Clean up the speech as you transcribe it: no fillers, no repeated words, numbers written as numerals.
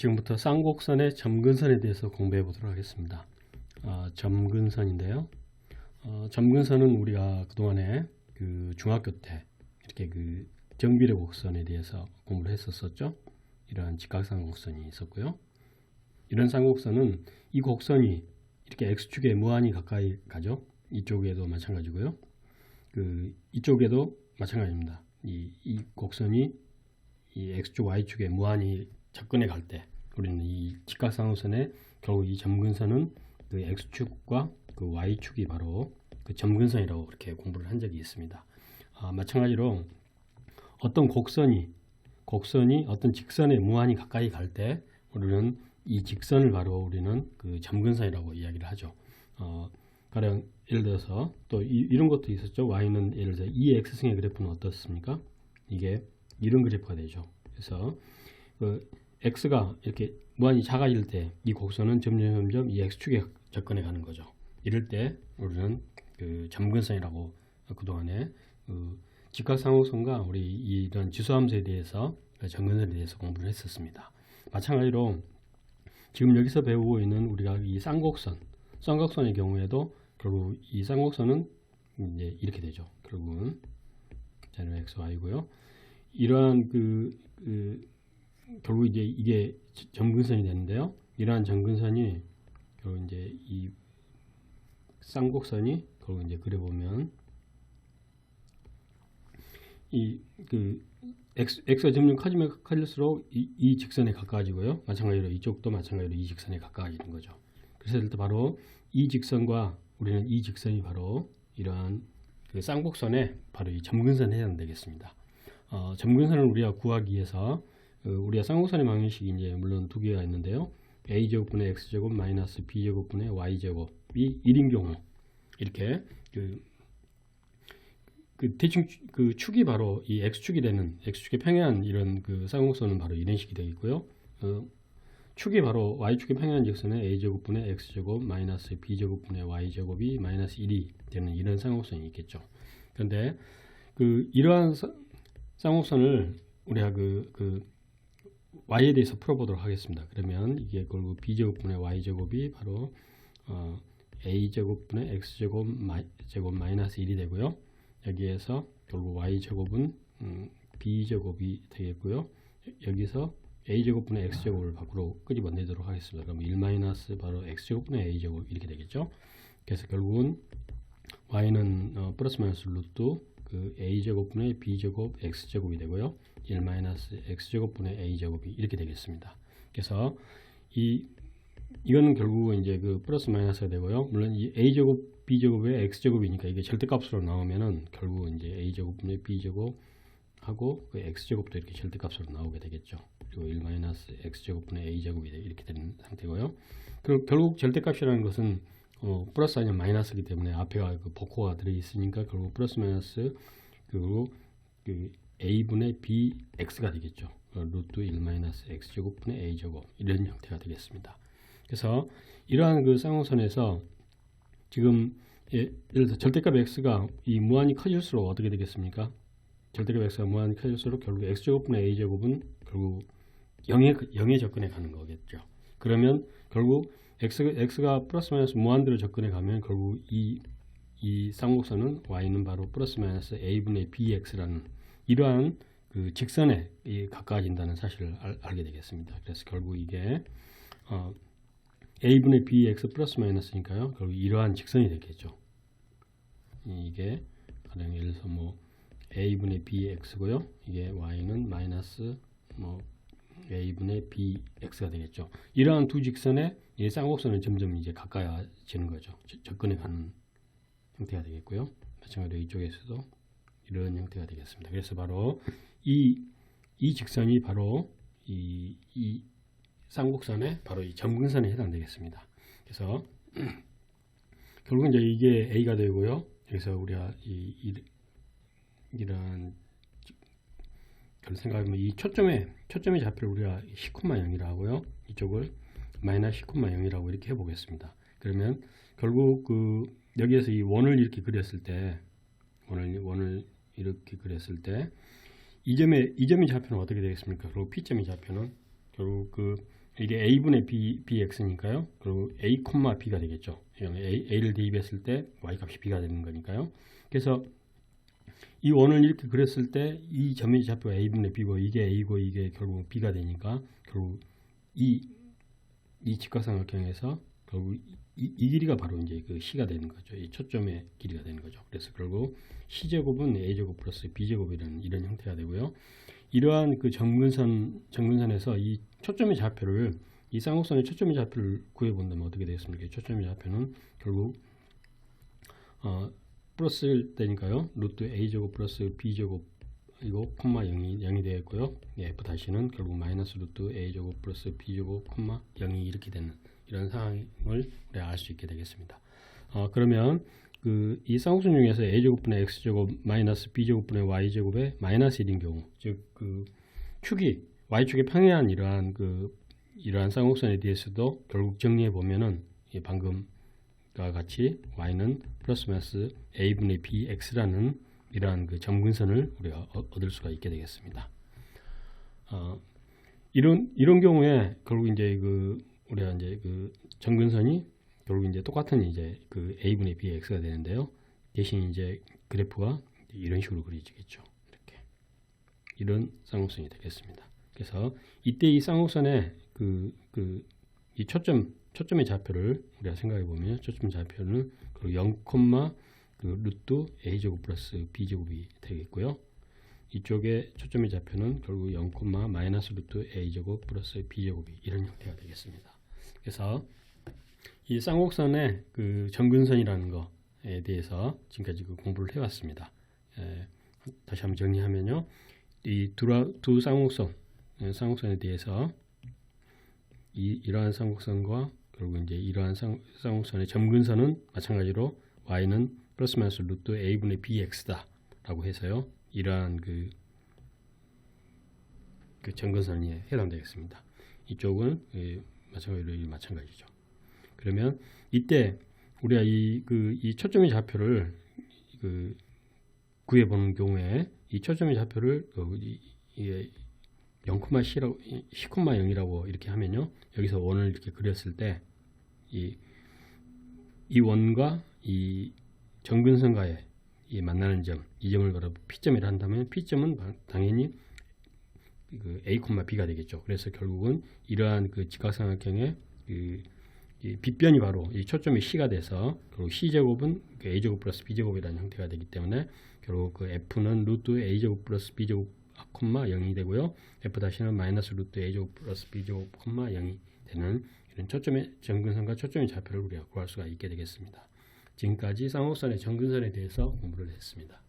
지금부터 쌍곡선의 점근선에 대해서 공부해 보도록 하겠습니다. 점근선인데요. 점근선은 우리가 그동안에 그 중학교 때 이렇게 그 정비례 곡선에 대해서 공부를 했었죠. 이러한 직각쌍곡선이 있었고요. 이런 쌍곡선은 이 곡선이 이렇게 x축에 무한히 가까이 가죠. 이쪽에도 마찬가지고요. 이쪽에도 마찬가지입니다. 이 곡선이 이 x축, y축에 무한히 접근해 갈 때 우리는 이 직각상호선의 결국 이 점근선은 그 x축과 그 y축이 바로 그 점근선이라고 그렇게 공부를 한 적이 있습니다. 마찬가지로 어떤 곡선이 어떤 직선에 무한히 가까이 갈 때 우리는 이 직선을 바로 우리는 그 점근선이라고 이야기를 하죠. 가령 예를 들어서 또 이런 것도 있었죠. y는 예를 들어서 이 x승의 그래프는 어떻습니까? 이게 이런 그래프가 되죠. 그래서 그 x가 이렇게 무한히 작아질 때 이 곡선은 점점 이 x축에 접근해 가는 거죠. 이럴 때 우리는 그 점근선이라고 그동안에 그 직각상호선과 우리 이런 지수함수에 대해서 점근선에 대해서 공부를 했었습니다. 마찬가지로 지금 여기서 배우고 있는 우리가 이 쌍곡선의 경우에도 결국 이 쌍곡선은 이제 이렇게 되죠. 결국은 자료 x, y고요. 이러한 결국 이제 이게 점근선이 되는데요. 이러한 점근선이 결국 이제 이 쌍곡선이 결국 이제 그려보면 x가 점점 커지면 커질수록 이 직선에 가까워지고요. 마찬가지로 이쪽도 마찬가지로 이 직선에 가까워지는 거죠. 그래서 일단 바로 이 직선과 우리는 이 직선이 바로 이러한 그 쌍곡선에 바로 이 점근선에 해당되겠습니다. 점근선을 우리가 구하기 위해서 우리가 쌍곡선의 방정식이 이제 물론 두 개가 있는데요. a제곱분의 x제곱 마이너스 b제곱분의 y제곱이 1인 경우 이렇게 대충 그 축이 바로 이 x축이 되는 x축의 평행한 이런 그 쌍곡선은 바로 이런 식이 되겠고요. 축이 바로 y축의 평행한 직선은 a제곱분의 x제곱 마이너스 b제곱분의 y제곱이 마이너스 1이 되는 이런 쌍곡선이 있겠죠. 그런데 이러한 쌍곡선을 우리가 y에 대해서 풀어보도록 하겠습니다. 그러면 이게 결국 b제곱분의 y제곱이 바로 a제곱분의 x제곱 마이너스 1이 되고요. 여기에서 결국 y제곱은 b제곱이 되겠고요. 여기서 a제곱분의 x제곱을 밖으로 끄집어내도록 하겠습니다. 그럼 1 마이너스 바로 x제곱분의 a제곱 이렇게 되겠죠. 그래서 결국은 y는 플러스 마이너스 루트 그 a제곱분의 b제곱 x제곱이 되고요. 1 마이너스 x제곱분의 a제곱이 이렇게 되겠습니다. 그래서 이거는 결국은 이제 그 플러스 마이너스가 되고요. 물론 이 a제곱 b제곱의 x제곱이니까 이게 절대값으로 나오면은 결국은 이제 a제곱분의 b제곱 하고 그 x제곱도 이렇게 절대값으로 나오게 되겠죠. 그리고 1 마이너스 x제곱분의 a제곱이 이렇게 되는 상태고요. 결국 절대값이라는 것은 플러스 아니면 마이너스이기 때문에 앞에가 그 복호가 들어있으니까 결국 플러스 마이너스 그리고 a분의 bx가 되겠죠. 루트 1 마이너스 x제곱분의 a제곱 이런 형태가 되겠습니다. 그래서 이러한 그 쌍곡선에서 지금 예를 들어서 절대값 x가 이 무한히 커질수록 어떻게 되겠습니까? 절대값 x가 무한히 커질수록 결국 x제곱분의 a제곱은 결국 0에 접근해 가는 거겠죠. 그러면 결국 x가 플러스 마이너스 무한대로 접근해 가면 결국 이 쌍곡선은 y는 바로 플러스 마이너스 a분의 bx라는 이러한 그 직선에 가까워진다는 사실을 알게 되겠습니다. 그래서 결국 이게 a분의 bx 플러스 마이너스니까요. 결국 이러한 직선이 되겠죠. 이게 가령 예를 들어서 뭐 a분의 bx고요. 이게 y는 마이너스 a분의 bx가 되겠죠. 이러한 두 직선의 이 쌍곡선은 점점 이제 가까워지는 거죠. 접근해 가는 형태가 되겠고요. 마찬가지로 이쪽에서도 이런 형태가 되겠습니다. 그래서 바로 이 직선이 바로 이 쌍곡선의 바로 이 점근선에 해당되겠습니다. 그래서 결국 이제 이게 a가 되고요. 그래서 우리가 이런 생각하면 이 초점의 좌표를 우리가 10,0이라고 하고요. 이쪽을 마이너스 10,0이라고 이렇게 해보겠습니다. 그러면 결국 여기에서 이 원을 이렇게 그렸을 때 원을 이렇게 그렸을 때 이 점의 좌표는 어떻게 되겠습니까? 그리고 P점의 좌표는 결국 이게 a분의 bx니까요. 그리고 a, b가 되겠죠. a를 대입했을 때 y 값이 b가 되는 거니까요. 그래서 이 원을 이렇게 그렸을 때 이 점의 좌표가 a분의 b고 이게 a고 이게 결국 b가 되니까 결국 이 직각삼각형에서 결국 이 길이가 바로 이제 그 c가 되는 거죠. 이 초점의 길이가 되는 거죠. 그래서 결국 c제곱은 a제곱 플러스 b제곱이라는 이런 형태가 되고요. 이러한 그 점근선에서 이 초점의 좌표를 이 쌍곡선의 초점의 좌표를 구해본다면 어떻게 되겠습니까? 초점의 좌표는 결국 플러스일 때니까요. 루트 a제곱 플러스 b제곱 이거 콤마 0이 되겠고요. f 다시는 결국 마이너스 루트 a제곱 플러스 b제곱 콤마 0이 이렇게 되는 이런 상황을 우리가 알 수 있게 되겠습니다. 그러면 이 쌍곡선 중에서 a제곱분의 x제곱 마이너스 b제곱분의 y제곱의 마이너스 1인 경우, 즉 축이 y축에 평행한 이러한 쌍곡선에 대해서도 결국 정리해 보면은 방금과 같이 y는 플러스 마이너스 a분의 bx라는 이러한 점근선을 우리가 얻을 수가 있게 되겠습니다. 이런 경우에 결국 이제 우리가 이제 점근선이 결국 이제 똑같은 이제 a분의 bx가 되는데요. 대신 이제 그래프가 이런 식으로 그려지겠죠. 이렇게 이런 쌍곡선이 되겠습니다. 그래서 이때 이 쌍곡선의 이 초점의 좌표를 우리가 생각해 보면 초점 좌표는 0, 루트 a제곱 플러스 b제곱이 되겠고요. 이쪽에 초점의 좌표는 결국 0, 마이너스 루트 a제곱 플러스 b제곱이 이런 형태가 되겠습니다. 그래서 이 쌍곡선의 점근선이라는 것에 대해서 지금까지 공부를 해왔습니다. 다시 한번 정리하면요, 이 두 쌍곡선에 대해서 이러한 쌍곡선과 그리고 이제 이러한 쌍곡선의 점근선은 마찬가지로 y는 플러스 마이너스 루트 a분의 bx다 라고 해서요, 이러한 점근선이 해당되겠습니다. 이쪽은 마찬가지죠. 그러면 이때 우리가 이 초점의 좌표를 구해보는 경우에 이 초점의 좌표를 10,0이라고 이렇게 하면요, 여기서 원을 이렇게 그렸을 때 이 원과 이 점근선과의 이 만나는 점, 이 점을 바로 P점이라 한다면 P점은 당연히 A, B가 되겠죠. 그래서 결국은 이러한 직각삼각형의 이 빗변이 바로 이 초점이 C가 돼서 결국 C제곱은 A제곱 플러스 B제곱이라는 형태가 되기 때문에 결국 F는 루트 A제곱 플러스 B제곱 0이 되고요. F 다시는 마이너스 루트 A제곱 플러스 B제곱 0이 되는 이런 초점의 점근선과 초점의 좌표를 우리가 구할 수가 있게 되겠습니다. 지금까지 쌍곡선의 점근선에 대해서 공부를 했습니다.